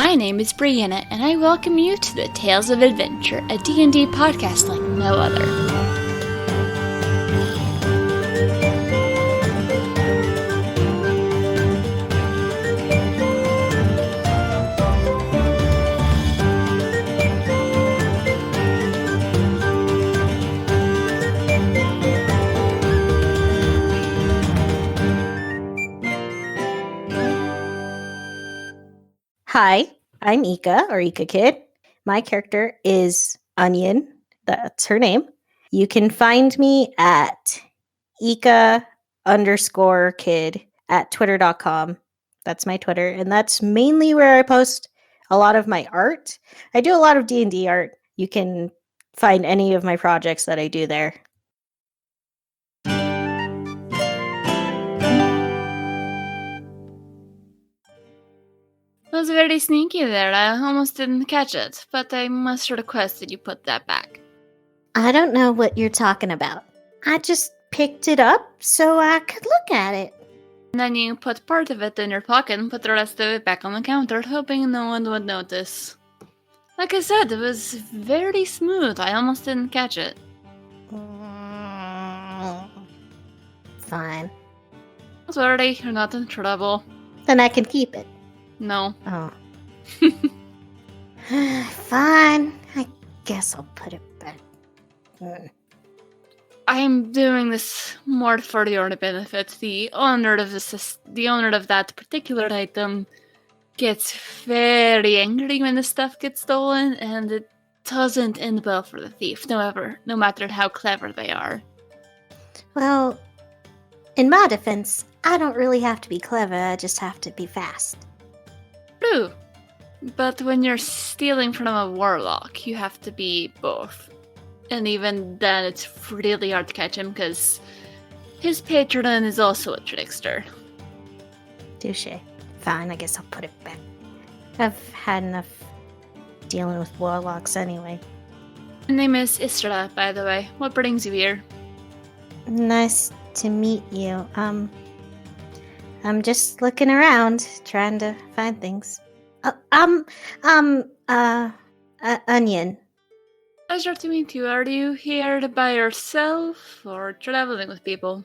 My name is Brianna, and I welcome you to the Tales of Adventure, a D&D podcast like no other. Hi, I'm Ika, or Ika Kid. My character is Onion. That's her name. You can find me at Ika_kid at twitter.com. That's my Twitter, and that's mainly where I post a lot of my art. I do a lot of D&D art. You can find any of my projects that I do there. That was very sneaky there. I almost didn't catch it, but I must request that you put that back. I don't know what you're talking about. I just picked it up so I could look at it. And then you put part of it in your pocket and put the rest of it back on the counter, hoping no one would notice. Like I said, it was very smooth. I almost didn't catch it. Fine. Don't worry, you're not in trouble. Then I can keep it. No. Oh. Fine. I guess I'll put it back. I'm doing this more for your benefit. The owner of that particular item gets very angry when the stuff gets stolen, and it doesn't end well for the thief, no matter how clever they are. Well, in my defense, I don't really have to be clever, I just have to be fast. True. But when you're stealing from a warlock, you have to be both. And even then, it's really hard to catch him, because his patron is also a trickster. Touche. Fine, I guess I'll put it back. I've had enough dealing with warlocks anyway. My name is Isra, by the way. What brings you here? Nice to meet you. I'm just looking around, trying to find things. Onion. Pleasure to meet you. Are you here by yourself or traveling with people?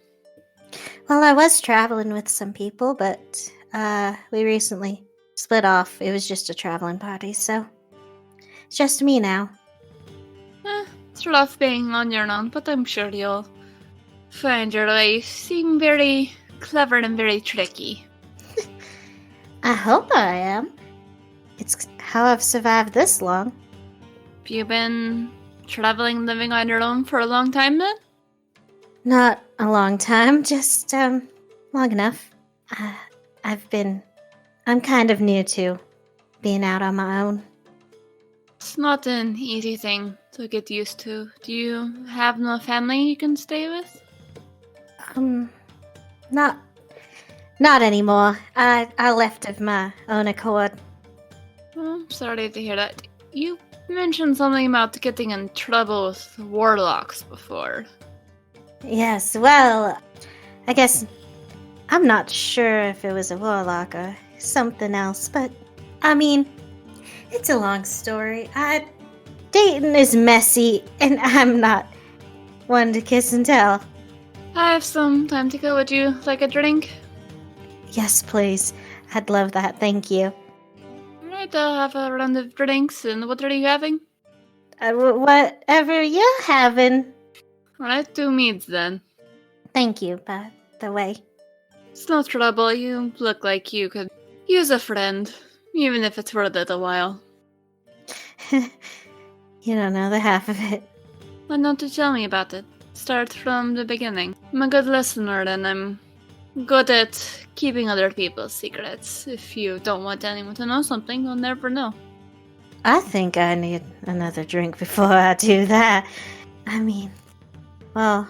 Well, I was traveling with some people, but we recently split off. It was just a traveling party, so it's just me now. It's rough being on your own, but I'm sure you'll find your way. You seem very clever and very tricky. I hope I am. It's how I've survived this long. Have you been traveling, living on your own for a long time then? Not a long time, just long enough. I'm kind of new to being out on my own. It's not an easy thing to get used to. Do you have no family you can stay with? Not anymore. I left of my own accord. Well, sorry to hear that. You mentioned something about getting in trouble with warlocks before. Yes, well, I guess I'm not sure if it was a warlock or something else, but I mean, it's a long story. Dating is messy, and I'm not one to kiss and tell. I have some time to go. Would you like a drink? Yes, please. I'd love that, thank you. Alright, I'll have a round of drinks, and what are you having? Whatever you're having. Alright, 2 meads then. Thank you, by the way. It's no trouble, you look like you could use a friend, even if it's for a little while. You don't know the half of it. Why don't you tell me about it? Start from the beginning. I'm a good listener, and I'm good at keeping other people's secrets. If you don't want anyone to know something, you'll never know. I think I need another drink before I do that. I mean, well,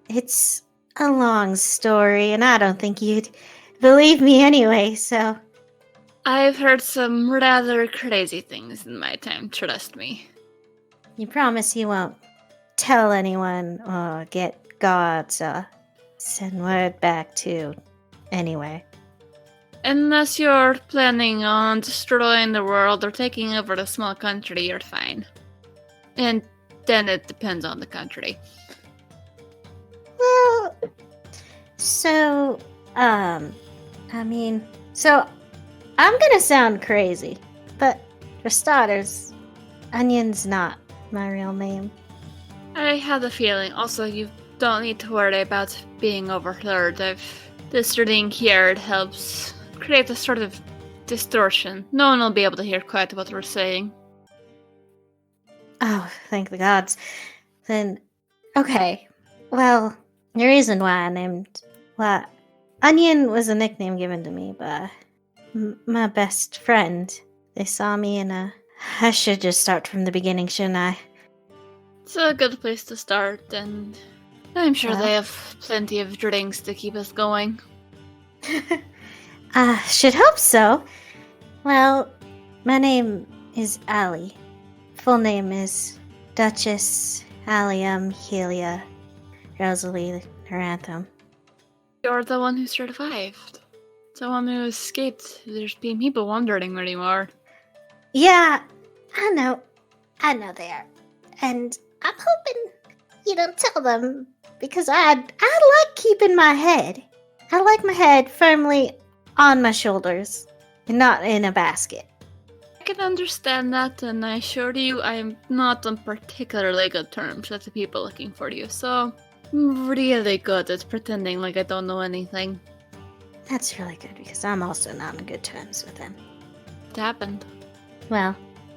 it's a long story, and I don't think you'd believe me anyway, so... I've heard some rather crazy things in my time, trust me. You promise you won't tell anyone or get guards or send word back to... Anyway. Unless you're planning on destroying the world or taking over a small country, you're fine. And then it depends on the country. Well, so, so I'm gonna sound crazy, but for starters, Onion's not my real name. I had a feeling. Also, you don't need to worry about being overheard. This reading here, it helps create a sort of distortion. No one will be able to hear quite what we're saying. Oh, thank the gods. Then, okay. Well, the reason why Onion was a nickname given to me by my best friend. They saw me in I should just start from the beginning, shouldn't I? It's a good place to start, and I'm sure Well. they have plenty of drinks to keep us going. Should hope so. Well, my name is Allie. Full name is Duchess Allium Helia Rosalie Narantham. You're the one who survived. The one who escaped. There's been people wondering where you are. Yeah, I know they are. And I'm hoping you don't tell them, because I like keeping my head. I like my head firmly on my shoulders and not in a basket. I can understand that, and I assure you I am not on particularly good terms with the people looking for you, so I'm really good at pretending like I don't know anything. That's really good, because I'm also not on good terms with them. What happened? Well,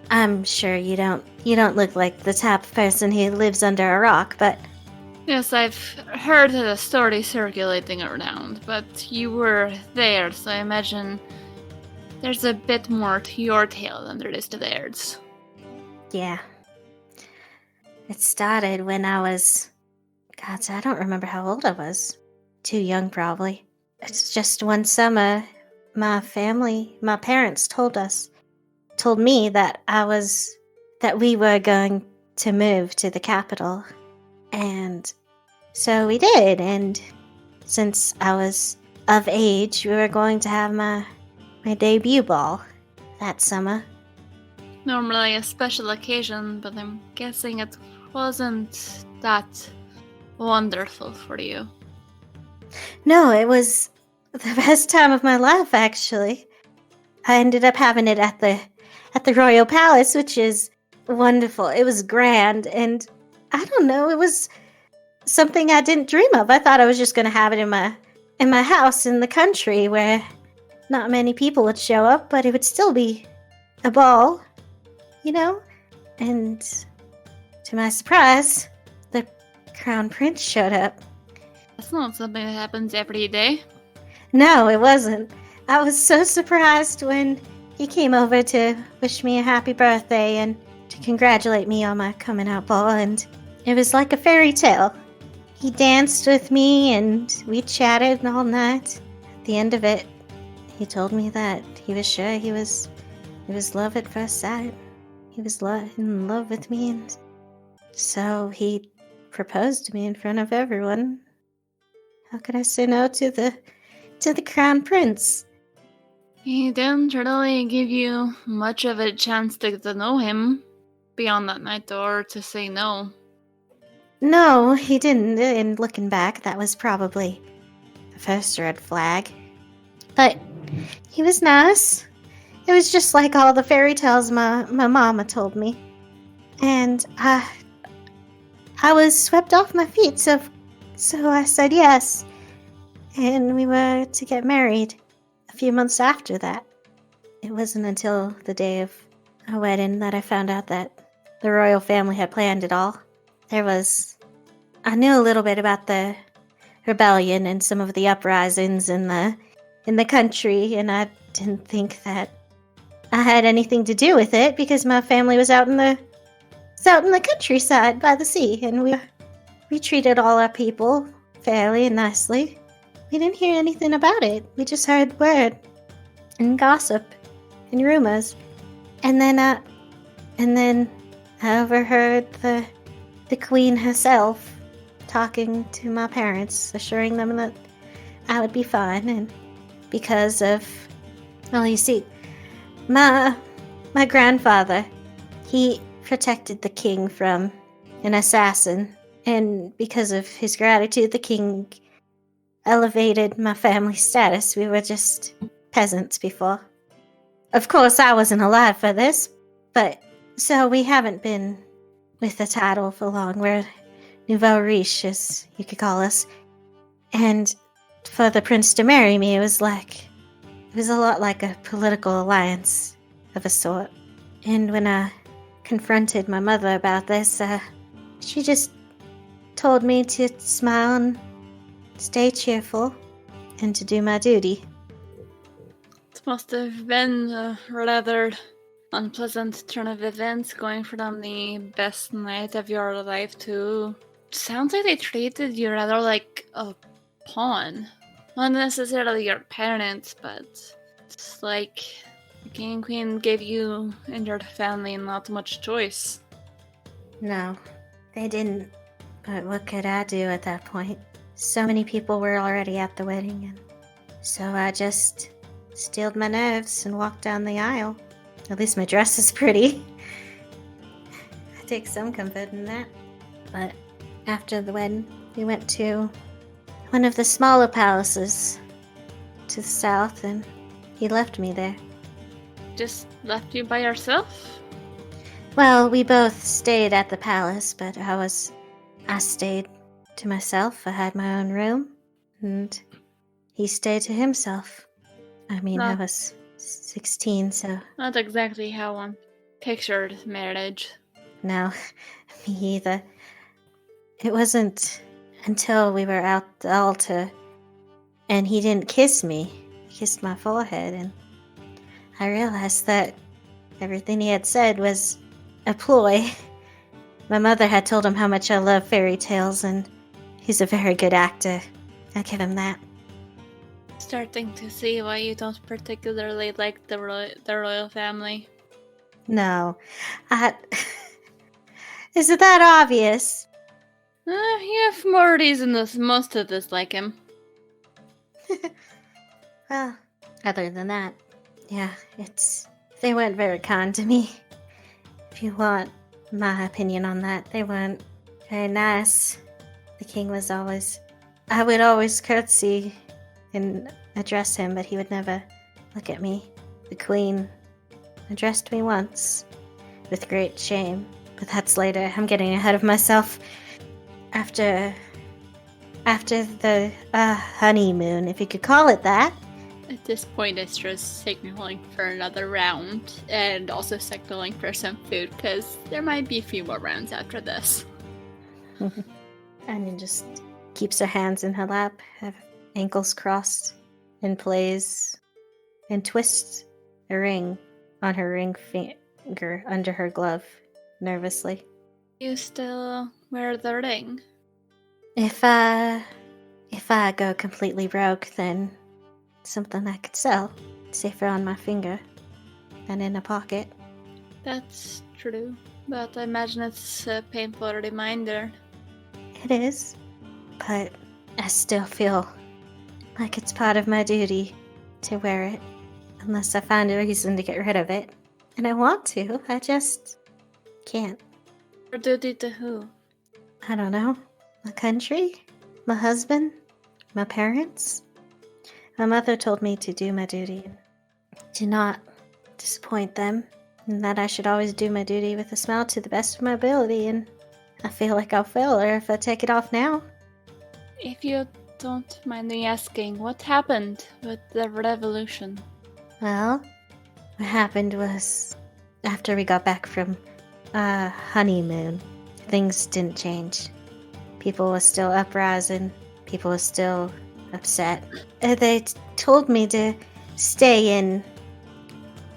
I'm sure you don't look like the type of person who lives under a rock, but... Yes, I've heard the story circulating around, but you were there, so I imagine there's a bit more to your tale than there is to theirs. Yeah. It started when I was... God, I don't remember how old I was. Too young, probably. It's just one summer, my parents told me that we were going to move to the capital. And so we did, and since I was of age, we were going to have my debut ball that summer. Normally a special occasion, but I'm guessing it wasn't that wonderful for you. No, it was the best time of my life, actually. I ended up having it at the Royal Palace, which is wonderful. It was grand, and I don't know, it was something I didn't dream of. I thought I was just going to have it in my house in the country where not many people would show up, but it would still be a ball, you know? And to my surprise, the Crown Prince showed up. That's not something that happens every day. No, it wasn't. I was so surprised when he came over to wish me a happy birthday and to congratulate me on my coming out ball, and it was like a fairy tale. He danced with me and we chatted all night. At the end of it, he told me that he was sure it was love at first sight. He was in love with me, and so he proposed to me in front of everyone. How could I say no to the Crown Prince? He didn't really give you much of a chance to get to know him beyond that night, or to say no. No, he didn't, and looking back, that was probably the first red flag. But he was nice. It was just like all the fairy tales my mama told me. And I was swept off my feet, so I said yes. And we were to get married a few months after that. It wasn't until the day of our wedding that I found out that the royal family had planned it all. I knew a little bit about the rebellion and some of the uprisings in the country, and I didn't think that I had anything to do with it because my family was out in the countryside by the sea, and we treated all our people fairly and nicely. We didn't hear anything about it. We just heard word and gossip and rumors, and then I overheard the queen herself talking to my parents, assuring them that I would be fine, and because of Well, you see, my grandfather, he protected the king from an assassin, and because of his gratitude, the king elevated my family status. We were just peasants before. Of course, I wasn't alive for this, but so we haven't been with the title for long. We're nouveau riche, as you could call us. And for the prince to marry me, it was a lot like a political alliance of a sort. And when I confronted my mother about this, she just told me to smile and stay cheerful and to do my duty. It must have been a rather unpleasant turn of events going from the best night of your life to... Sounds like they treated you rather like a pawn. Not necessarily your parents, but it's like the king and queen gave you and your family not much choice. No, they didn't. But what could I do at that point? So many people were already at the wedding, and so I just steeled my nerves and walked down the aisle. At least my dress is pretty. I take some comfort in that. But after the wedding, we went to one of the smaller palaces to the south, and he left me there. Just left you by yourself? Well, we both stayed at the palace, but I stayed to myself. I had my own room, and he stayed to himself. I mean, I was 16, so... Not exactly how one pictured marriage. No, me either. It wasn't until we were at the altar, and he didn't kiss me. He kissed my forehead, and I realized that everything he had said was a ploy. My mother had told him how much I love fairy tales, and he's a very good actor. I'll give him that. Starting to see why you don't particularly like the royal family. No. Is it that obvious? You have more reason than most to dislike him. Well, other than that, yeah, they weren't very kind to me. If you want my opinion on that, they weren't very nice. The king was I would always curtsy and address him, but he would never look at me. The queen addressed me once, with great shame, but that's later. I'm getting ahead of myself. After the honeymoon, if you could call it that. At this point, it's just signaling for another round, and also signaling for some food, because there might be a few more rounds after this. Anya just keeps her hands in her lap, her ankles crossed, and plays and twists a ring on her ring finger under her glove, nervously. You still wear the ring? If I go completely broke, then it's something I could sell. Safer on my finger than in a pocket. That's true, but I imagine it's a painful reminder. It is, but I still feel like it's part of my duty to wear it, unless I find a reason to get rid of it. And I want to, I just can't. Your duty to who? I don't know. My country? My husband? My parents? My mother told me to do my duty and to not disappoint them, and that I should always do my duty with a smile to the best of my ability, and I feel like I'll fail her if I take it off now. If you don't mind me asking, what happened with the revolution? Well, what happened was, after we got back from our honeymoon, things didn't change. People were still uprising, people were still upset. They told me to stay in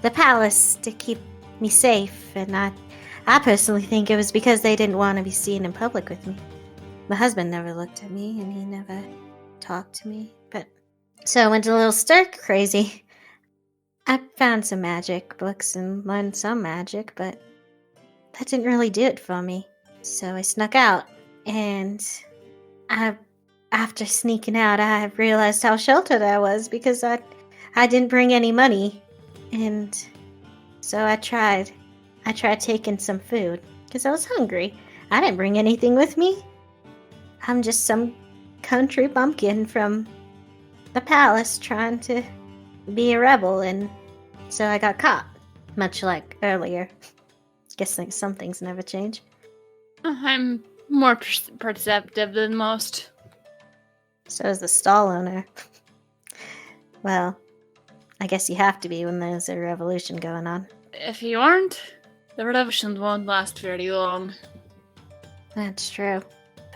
the palace to keep me safe, and I personally think it was because they didn't want to be seen in public with me. My husband never looked at me, and he never talked to me, but so I went a little stir crazy. I found some magic books and learned some magic, but that didn't really do it for me. So I snuck out, and after sneaking out, I realized how sheltered I was because I I didn't bring any money, and so I tried taking some food, because I was hungry. I didn't bring anything with me. I'm just some country bumpkin from the palace trying to be a rebel, and so I got caught, much like earlier. Guess some things never change. I'm more perceptive than most. So is the stall owner. Well, I guess you have to be when there's a revolution going on. If you aren't, the revolution won't last very long. That's true.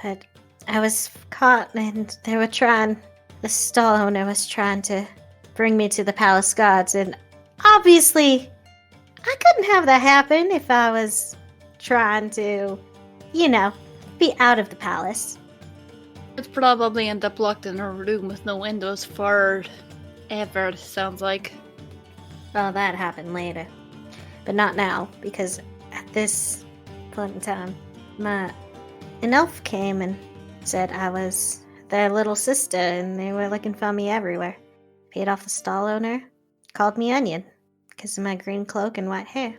But I was caught and the stall owner was trying to bring me to the palace guards, and obviously I couldn't have that happen if I was trying to, be out of the palace. I'd probably end up locked in a room with no windows for ever, sounds like. Well, that happened later. But not now, because at this point in time, an elf came and said I was their little sister, and they were looking for me everywhere. Paid off the stall owner, called me Onion, because of my green cloak and white hair.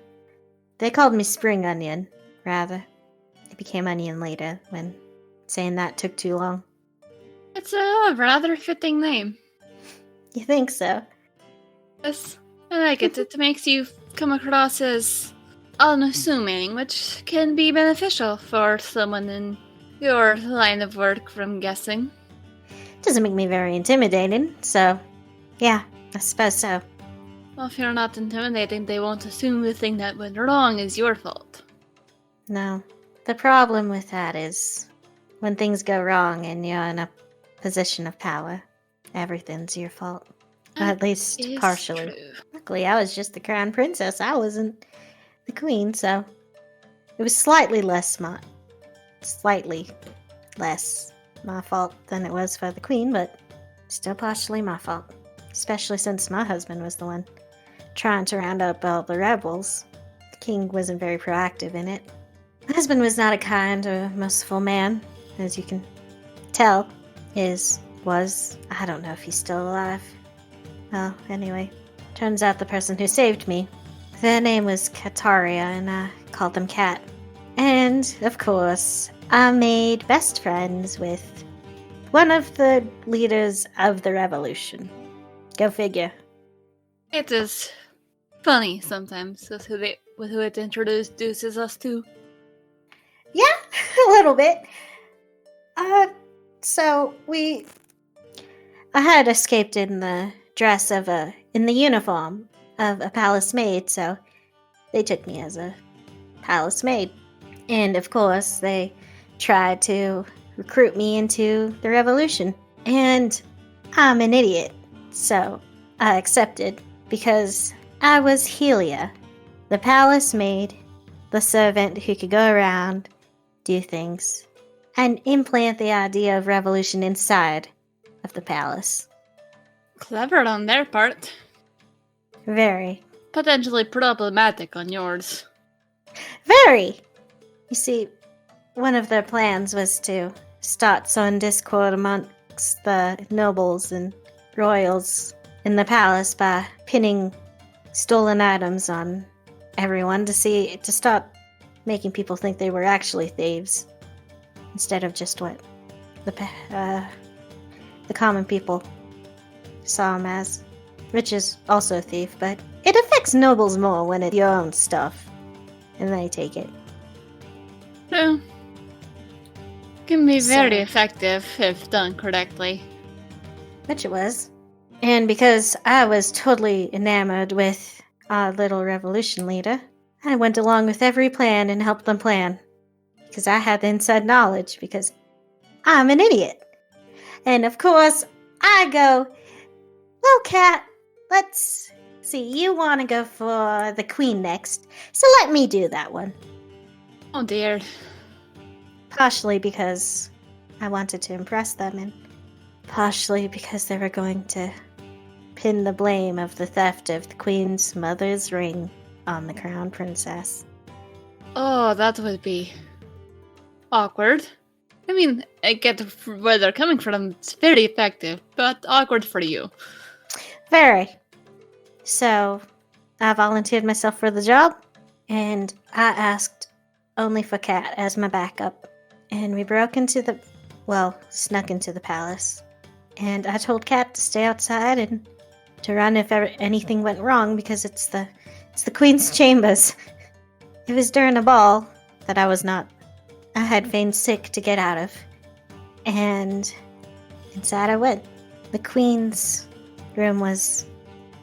They called me Spring Onion, rather. It became Onion later, when saying that took too long. It's a rather fitting name. You think so? Yes, I like it. It makes you come across as unassuming, which can be beneficial for someone in your line of work, from guessing. Doesn't make me very intimidating, so yeah, I suppose so. Well, if you're not intimidating, they won't assume the thing that went wrong is your fault. No. The problem with that is when things go wrong and you're in a position of power, everything's your fault. At least partially. True. Luckily, I was just the crown princess. I wasn't the queen, so it was slightly less my fault than it was for the queen, but still partially my fault. Especially since my husband was the one trying to round up all the rebels. The king wasn't very proactive in it. My husband was not a kind or merciful man, as you can tell. I don't know if he's still alive. Well, anyway, turns out the person who saved me, their name was Kataria, and I called them Kat. And, of course, I made best friends with one of the leaders of the revolution. Go figure. It is funny sometimes with who it introduces us to. Yeah, a little bit. I had escaped in the uniform of a palace maid, so they took me as a palace maid. And of course, they tried to recruit me into the revolution. And I'm an idiot, so I accepted because I was Helia, the palace maid, the servant who could go around, do things, and implant the idea of revolution inside of the palace. Clever on their part. Very. Potentially problematic on yours. Very! You see, one of their plans was to start sowing discord amongst the nobles and royals in the palace by pinning stolen items on everyone to start making people think they were actually thieves instead of just what the common people saw them as, which is also a thief, but it affects nobles more when it's your own stuff and they take it. True. Can be very effective if done correctly. Which it was. And because I was totally enamored with our little revolution leader, I went along with every plan and helped them plan. Because I had the inside knowledge, because I'm an idiot. And of course, I go, well, Kat, let's see, you want to go for the queen next, so let me do that one. Oh dear. Partially because I wanted to impress them, and partially because they were going to pin the blame of the theft of the queen's mother's ring on the crown princess. Oh, that would be awkward. I mean, I get where they're coming from. It's very effective, but awkward for you. Very. So I volunteered myself for the job, and I asked only for Cat as my backup. And we snuck into the palace. And I told Cat to stay outside and to run if anything went wrong, because it's the Queen's chambers. It was during a ball that I had feigned sick to get out of. And inside I went. The Queen's room was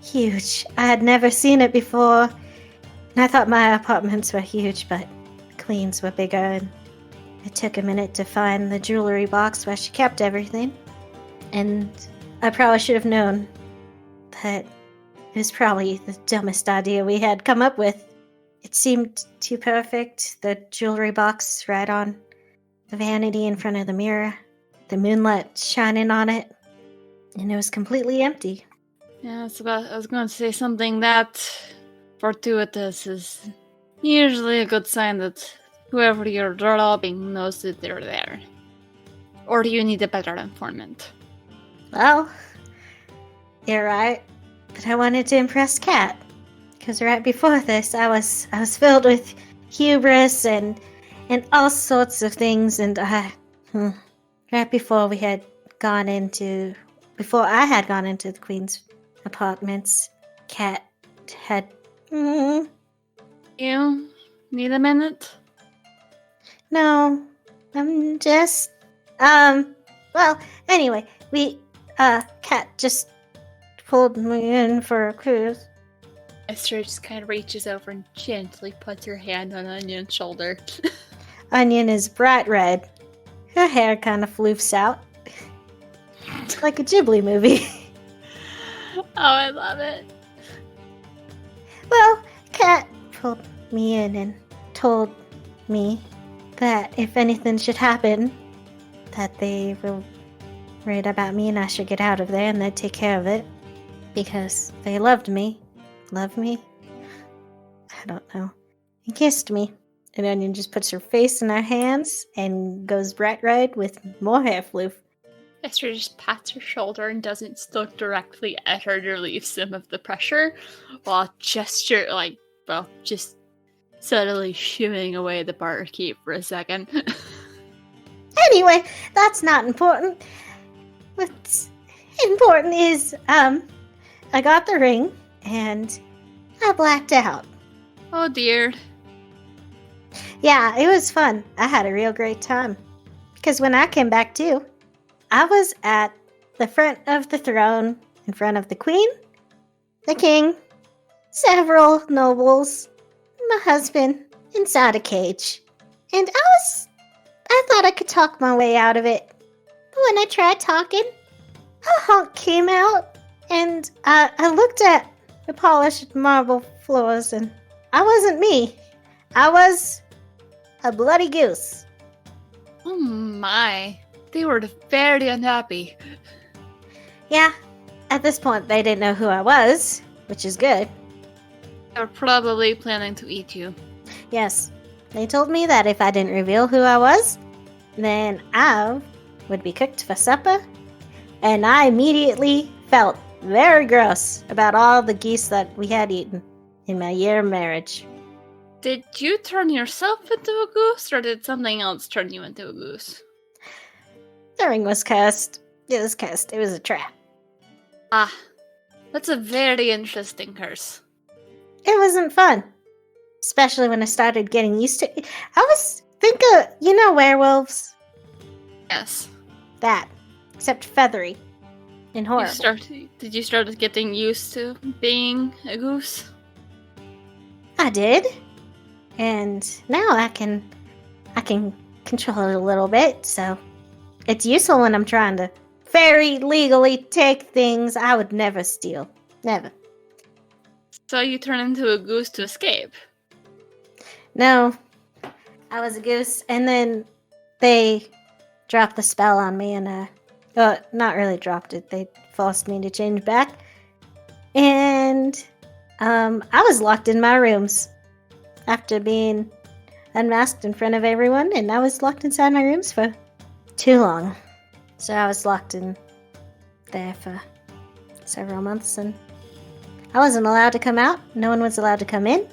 huge. I had never seen it before. And I thought my apartments were huge, but the Queen's were bigger. And it took a minute to find the jewelry box where she kept everything. And I probably should have known that it was probably the dumbest idea we had come up with. It seemed too perfect. The jewelry box right on the vanity in front of the mirror. The moonlight shining on it. And it was completely empty. Yeah, I was going to say something that fortuitous is usually a good sign that whoever you're robbing knows that they're there. Or do you need a better informant? Well, you're right. But I wanted to impress Cat. Because right before this, I was filled with hubris and all sorts of things. And right before I had gone into the Queen's apartments, Cat had... You need a minute? No, I'm just... Well, anyway, Cat just pulled me in for a cruise. Esther just kind of reaches over and gently puts her hand on Onion's shoulder. Onion is bright red. Her hair kind of floofs out. Like a Ghibli movie. Oh, I love it. Well, Cat pulled me in and told me that if anything should happen, that they will read about me and I should get out of there and they'd take care of it. Because they loved me. Love me? I don't know. He kissed me. And Onion just puts her face in her hands and goes bright red with more hair floof. Esther just pats her shoulder and doesn't look directly at her to relieve some of the pressure, while just subtly shooing away the barkeep for a second. Anyway, that's not important. What's important is, I got the ring, and I blacked out. Oh dear. Yeah, it was fun. I had a real great time. Because when I came back too, I was at the front of the throne, in front of the Queen, the King, several nobles, my husband, inside a cage. And I thought I could talk my way out of it. But when I tried talking, a hunk came out, and I looked at the polished marble floors, and I wasn't me. I was a bloody goose. Oh my. They were very unhappy. Yeah, at this point they didn't know who I was, which is good. They were probably planning to eat you. Yes, they told me that if I didn't reveal who I was, then I would be cooked for supper, and I immediately felt very gross about all the geese that we had eaten in my year of marriage. Did you turn yourself into a goose, or did something else turn you into a goose? The ring was cursed. It was cursed. It was a trap. Ah, that's a very interesting curse. It wasn't fun. Especially when I started getting used to it. Think of, werewolves? Yes. That. Except feathery. And horrible. Did you start getting used to being a goose? I did. And now I can control it a little bit, so it's useful when I'm trying to very legally take things I would never steal. Never. So you turn into a goose to escape? No. I was a goose, and then they dropped the spell on me, and not really dropped it. They forced me to change back. And I was locked in my rooms after being unmasked in front of everyone, and I was locked inside my rooms for too long. So I was locked in there for several months, and I wasn't allowed to come out. No one was allowed to come in.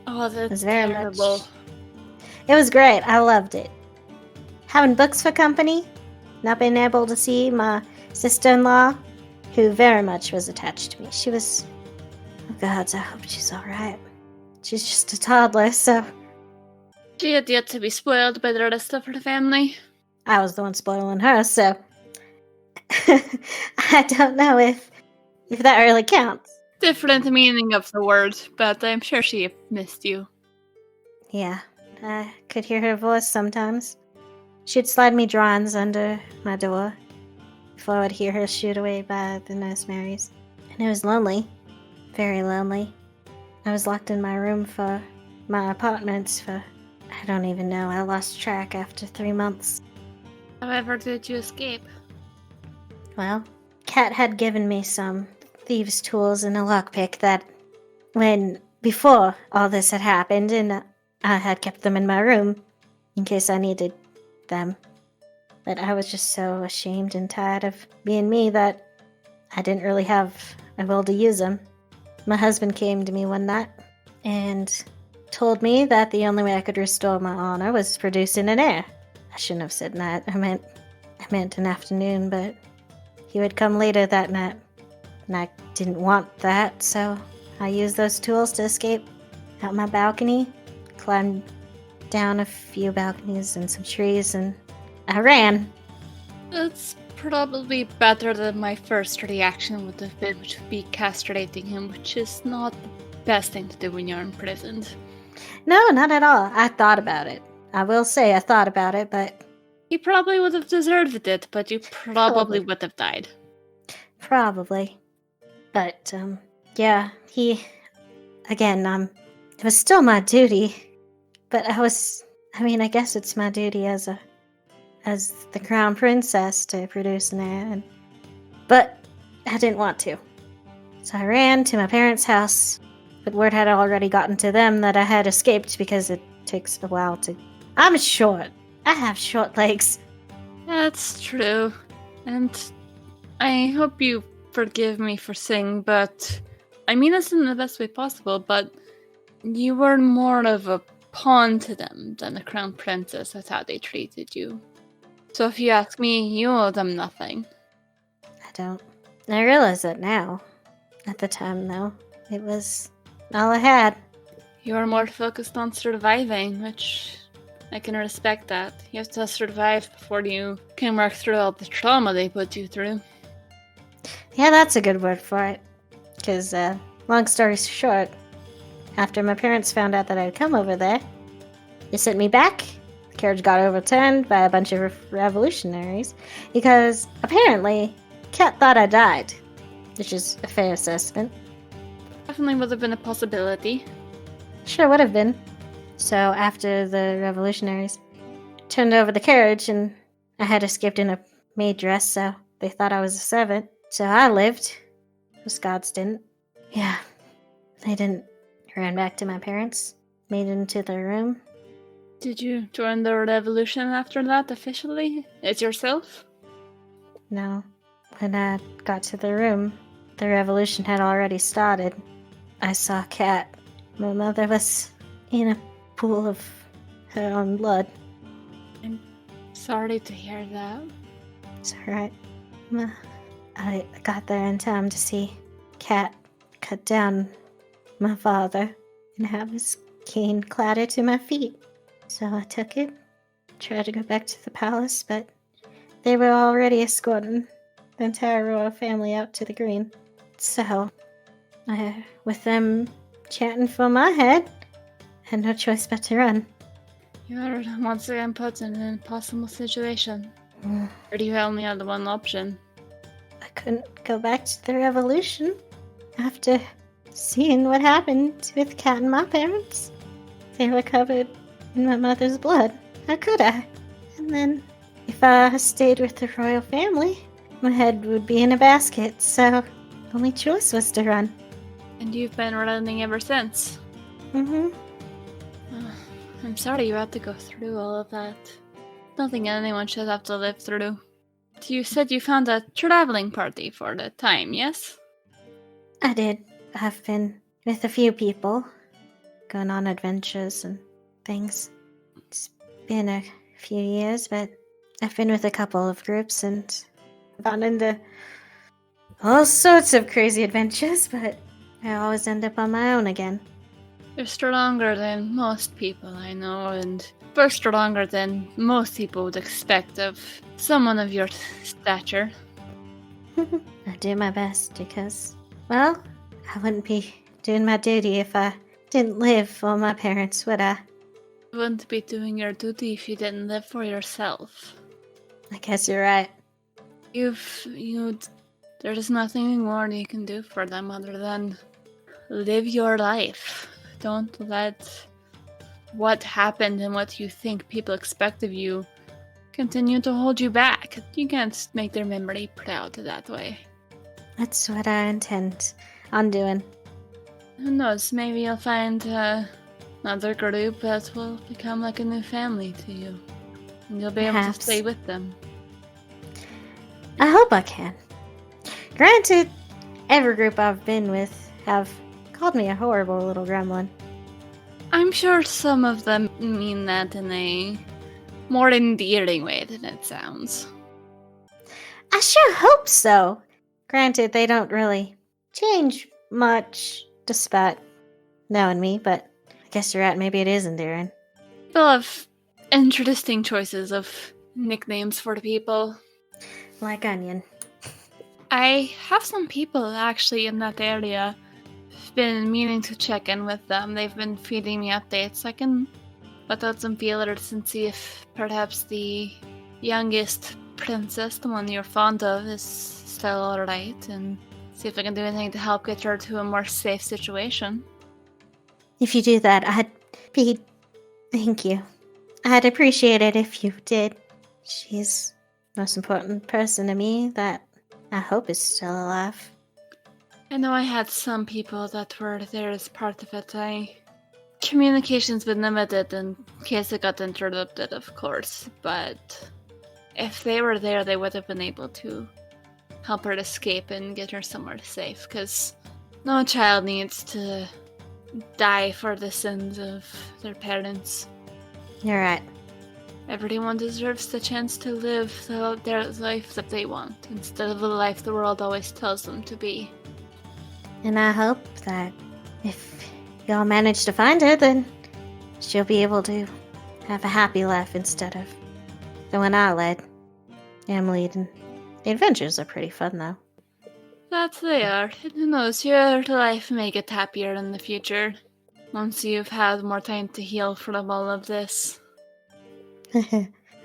Oh, It that's was very terrible. much. It was great. I loved it. Having books for company, not being able to see my sister-in-law, who very much was attached to me. She was... Oh, God, I hope she's alright. She's just a toddler, so... She had yet to be spoiled by the rest of her family. I was the one spoiling her, so... I don't know if that really counts. Different meaning of the word, but I'm sure she missed you. Yeah, I could hear her voice sometimes. She'd slide me drawings under my door before I would hear her shooed away by the nursemairies. And it was lonely. Very lonely. I was locked in my room for my apartments for... I don't even know. I lost track after 3 months. However, did you escape? Well, Kat had given me some thieves' tools and a lockpick that, before all this had happened, and I had kept them in my room in case I needed them. But I was just so ashamed and tired of being me that I didn't really have a will to use them. My husband came to me one night and told me that the only way I could restore my honor was producing an heir. I shouldn't have said night. I meant an afternoon, but he would come later that night, and I didn't want that, so I used those tools to escape out my balcony, climbed down a few balconies and some trees, and I ran. It's probably better than my first reaction would have been, which would be castrating him, which is not the best thing to do when you're imprisoned. No, not at all. I thought about it. I will say I thought about it, but... He probably would have deserved it, but you probably would have died. Probably. But, yeah, it was still my duty, but I guess it's my duty as the crown princess to produce an heir, but I didn't want to. So I ran to my parents' house, but word had already gotten to them that I had escaped because it takes a while to... I'm short. I have short legs. That's true. And I hope you forgive me for saying, but I mean this in the best way possible, but you were more of a pawn to them than a crown princess. That's how they treated you. So if you ask me, you owe them nothing. I don't. I realize that now. At the time, though, it was all I had. You were more focused on surviving, which I can respect that. You have to survive before you can work through all the trauma they put you through. Yeah, that's a good word for it. Because, long story short, after my parents found out that I'd come over there, they sent me back. The carriage got overturned by a bunch of revolutionaries because apparently Kat thought I died, which is a fair assessment. Definitely would have been a possibility. Sure would have been. So after the revolutionaries turned over the carriage and I had escaped in a maid dress, so they thought I was a servant. So I lived. The Scots didn't. Yeah, they didn't. Ran back to my parents, made it into their room. Did you join the revolution after that officially? As yourself? No. When I got to the room, the revolution had already started. I saw Kat. My mother was in a pool of her own blood. I'm sorry to hear that. It's alright. I got there in time to see Kat cut down my father and have his cane clatter to my feet. So I took it, tried to go back to the palace, but they were already escorting the entire royal family out to the green. So, with them chanting for my head, I had no choice but to run. You are once again put in an impossible situation. Or do you only had the one option? I couldn't go back to the revolution after seeing what happened with Kat and my parents. They were covered in my mother's blood. How could I? And then, if I stayed with the royal family, my head would be in a basket, so the only choice was to run. And you've been running ever since? Mm-hmm. I'm sorry you had to go through all of that. Nothing anyone should have to live through. You said you found a traveling party for the time, yes? I did. I've been with a few people, going on adventures and things. It's been a few years, but I've been with a couple of groups and gone into all sorts of crazy adventures, but I always end up on my own again. You're stronger than most people I know, and far stronger than most people would expect of someone of your stature. I do my best because, well, I wouldn't be doing my duty if I didn't live for my parents, would I? You wouldn't be doing your duty if you didn't live for yourself. I guess you're right. There's nothing more you can do for them other than live your life. Don't let what happened and what you think people expect of you continue to hold you back. You can't make their memory proud that way. That's what I intend on doing. Who knows, maybe you'll find another group that will become like a new family to you. And you'll be able to stay with them. I hope I can. Granted, every group I've been with have called me a horrible little gremlin. I'm sure some of them mean that in a more endearing way than it sounds. I sure hope so. Granted, they don't really change much despite knowing me, but I guess you're right, maybe it is endearing. People have interesting choices of nicknames for the people. Like Onion. I have some people actually in that area. I've been meaning to check in with them. They've been feeding me updates. I can put out some feelers and see if perhaps the youngest princess, the one you're fond of, is still alright, and see if I can do anything to help get her to a more safe situation. If you do that, thank you. I'd appreciate it if you did. She's the most important person to me that I hope is still alive. I know I had some people that were there as part of it. Communication's been limited in case it got interrupted, of course, but if they were there, they would have been able to help her escape and get her somewhere safe, because no child needs to die for the sins of their parents. You're right. Everyone deserves the chance to live their life that they want, instead of the life the world always tells them to be. And I hope that if y'all manage to find her, then she'll be able to have a happy life instead of the one I led. I'm leading. The adventures are pretty fun, though. That they are. Who knows, your life may get happier in the future, once you've had more time to heal from all of this.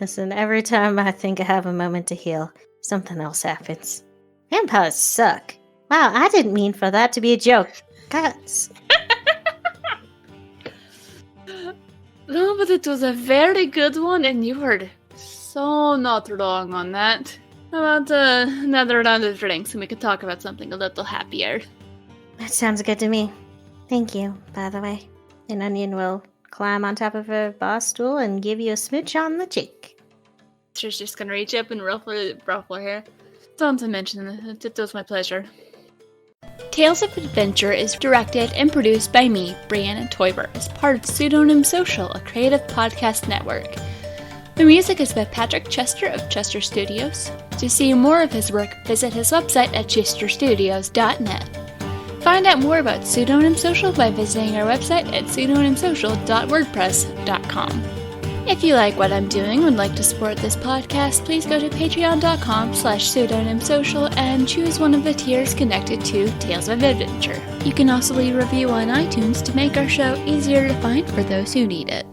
Listen, every time I think I have a moment to heal, something else happens. Vampires suck. Wow, I didn't mean for that to be a joke. Guys. No, but it was a very good one, and you were so not wrong on that. How about another round of drinks, and we can talk about something a little happier? That sounds good to me. Thank you, by the way. An Onion will climb on top of a bar stool and give you a smooch on the cheek. She's just gonna reach up and ruffle her hair. Don't mention it. It was my pleasure. Tales of Adventure is directed and produced by me, Brianna Toiber, as part of Pseudonym Social, a creative podcast network. The music is by Patrick Chester of Chester Studios. To see more of his work, visit his website at chesterstudios.net. Find out more about Pseudonym Social by visiting our website at pseudonymsocial.wordpress.com. If you like what I'm doing and would like to support this podcast, please go to patreon.com/pseudonymsocial and choose one of the tiers connected to Tales of Adventure. You can also leave a review on iTunes to make our show easier to find for those who need it.